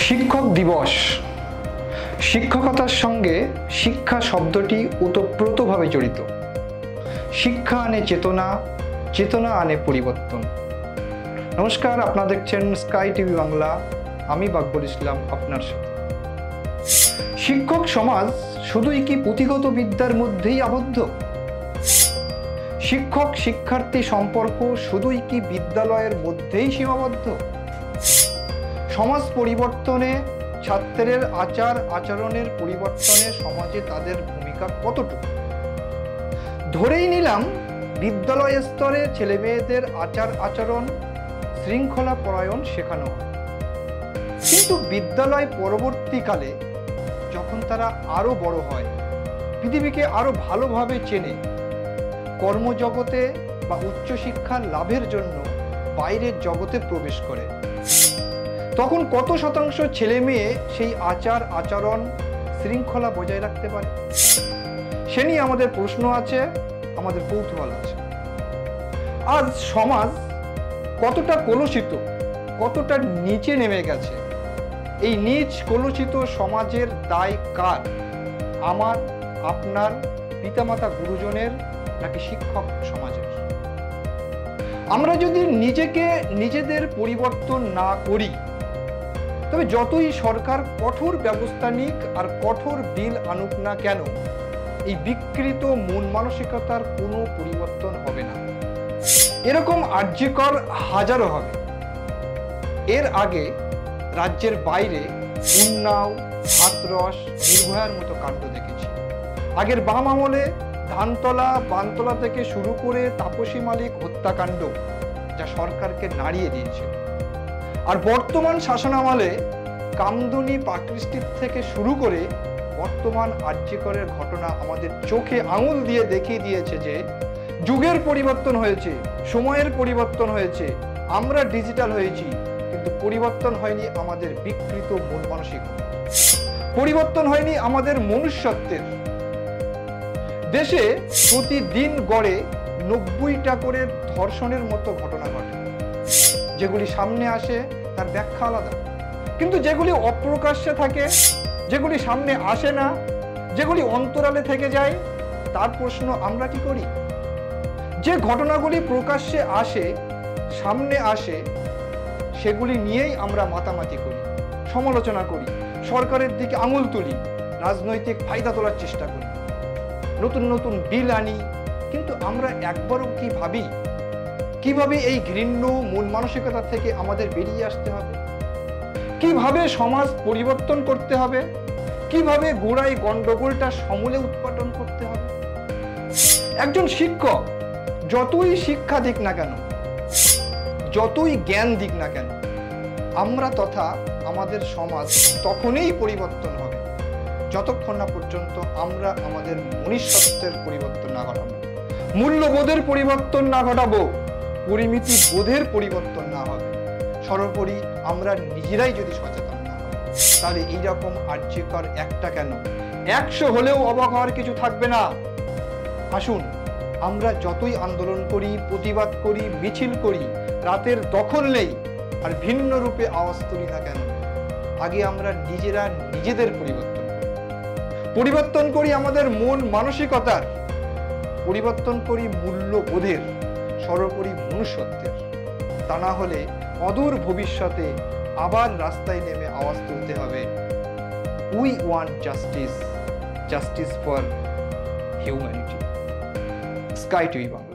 শিক্ষক দিবস। শিক্ষকতার সঙ্গে শিক্ষা শব্দটি ওতপ্রোতভাবে জড়িত। শিক্ষা আনে চেতনা, চেতনা আনে পরিবর্তন। নমস্কার, আপনারা দেখছেন স্কাই টিভি বাংলা। আমি বাকবুল ইসলাম আপনার সাথে। শিক্ষক সমাজ শুধুই কি পুঁথিগত বিদ্যার মধ্যেই আবদ্ধ? শিক্ষক শিক্ষার্থী সম্পর্ক শুধুই কি বিদ্যালয়ের মধ্যেই সীমাবদ্ধ? সমাজ পরিবর্তনে ছাত্রের আচার আচরণের পরিবর্তনে সমাজে তাদের ভূমিকা কতটুকু? ধরেই নিলাম বিদ্যালয় স্তরে ছেলে মেয়েদের আচার আচরণ, শৃঙ্খলা পরায়ণ শেখানো হয়, কিন্তু বিদ্যালয় পরবর্তীকালে যখন তারা আরো বড় হয়, পৃথিবীকে আরো ভালোভাবে চেনে, কর্মজগতে বা উচ্চশিক্ষা লাভের জন্য বাইরের জগতে প্রবেশ করে, তখন কত শতাংশ ছেলে মেয়ে সেই আচার আচরণ শৃঙ্খলা বজায় রাখতে পারে? সে নিয়ে আমাদের প্রশ্ন আছে, আমাদের কৌতূহল আছে। আজ সমাজ কতটা কলুষিত, কতটা নিচে নেমে গেছে। এই নিচ কলুষিত সমাজের দায় কার? আমার, আপনার, পিতামাতা গুরুজনের, নাকি শিক্ষক সমাজের? আমরা যদি নিজেদের পরিবর্তন না করি, তবে যতই সরকার কঠোর ব্যবস্থা নিক আর কঠোর বিল আনুক না কেন, এই বিকৃত মন মানসিকতার কোনো পরিবর্তন হবে না। এরকম আর্যকর হাজারো হবে। এর আগে রাজ্যের বাইরে উন্নাও, হাতরস, নির্ভয়ার মতো কাণ্ড দেখেছি। আগের বাম আমলে ধানতলা, বানতলা থেকে শুরু করে তাপসী মালিক হত্যাকাণ্ড, যা সরকারকে নাড়িয়ে দিয়েছিল। আর বর্তমান শাসনামলে কামদুনি, পাকৃষ্টির থেকে শুরু করে বর্তমান আর্যকরের ঘটনা আমাদের চোখে আঙুল দিয়ে দেখিয়ে দিয়েছে যে যুগের পরিবর্তন হয়েছে, সময়ের পরিবর্তন হয়েছে, আমরা ডিজিটাল হয়েছি, কিন্তু পরিবর্তন হয়নি আমাদের বিকৃত মন মানসিকতা, পরিবর্তন হয়নি আমাদের মনুষ্যত্বের। দেশে প্রতিদিন গড়ে 90টা করে ধর্ষণের মতো ঘটনা ঘটে। যেগুলি সামনে আসে তার ব্যাখ্যা আলাদা, কিন্তু যেগুলি অপ্রকাশ্যে থাকে, যেগুলি সামনে আসে না, যেগুলি অন্তরালে থেকে যায়, তার প্রশ্ন আমরা কি করি? যে ঘটনাগুলি প্রকাশ্যে আসে, সামনে আসে, সেগুলি নিয়েই আমরা মাতামাতি করি, সমালোচনা করি, সরকারের দিকে আঙুল তুলি, রাজনৈতিক ফায়দা তোলার চেষ্টা করি, নতুন নতুন বিল আনি। কিন্তু আমরা একবারও কি ভাবি কিভাবে এই ঘৃণ্য মন মানসিকতা থেকে আমাদের বেরিয়ে আসতে হবে? কিভাবে সমাজ পরিবর্তন করতে হবে? কিভাবে গোড়ায় গন্ডগোলটা সমূলে উৎপাদন করতে হবে? একজন শিক্ষক যতই শিক্ষা দিক না কেন, যতই জ্ঞান দিক না কেন, আমরা তথা আমাদের সমাজ তখনই পরিবর্তন হবে যতক্ষণ না পর্যন্ত আমরা আমাদের মনুষ্যত্বের পরিবর্তন না ঘটাবো, মূল্যবোধের পরিবর্তন না ঘটাবো, পরিমিতি বোধের পরিবর্তন না হবে। সর্বোপরি আমরা নিজেরাই যদি সচেতন না হই, তাহলে এইরকম আর্যকর একটা কেন 100 হলেও অবাক হওয়ার কিছু থাকবে না। আসুন, আমরা যতই আন্দোলন করি, প্রতিবাদ করি, মিছিল করি, রাতের দখল নেই আর ভিন্ন রূপে আওয়াজ তুলি না কেন, আগে আমরা নিজেরা নিজেদের পরিবর্তন করি আমাদের মন মানসিকতার, পরিবর্তন করি মূল্যবোধের, সর্বোপরি মনুষ্যত্বের। তা না হলে অদূর ভবিষ্যতে আবার রাস্তায় নেমে আওয়াজ তুলতে হবে, we want justice, justice for humanity. Sky TV Bangla.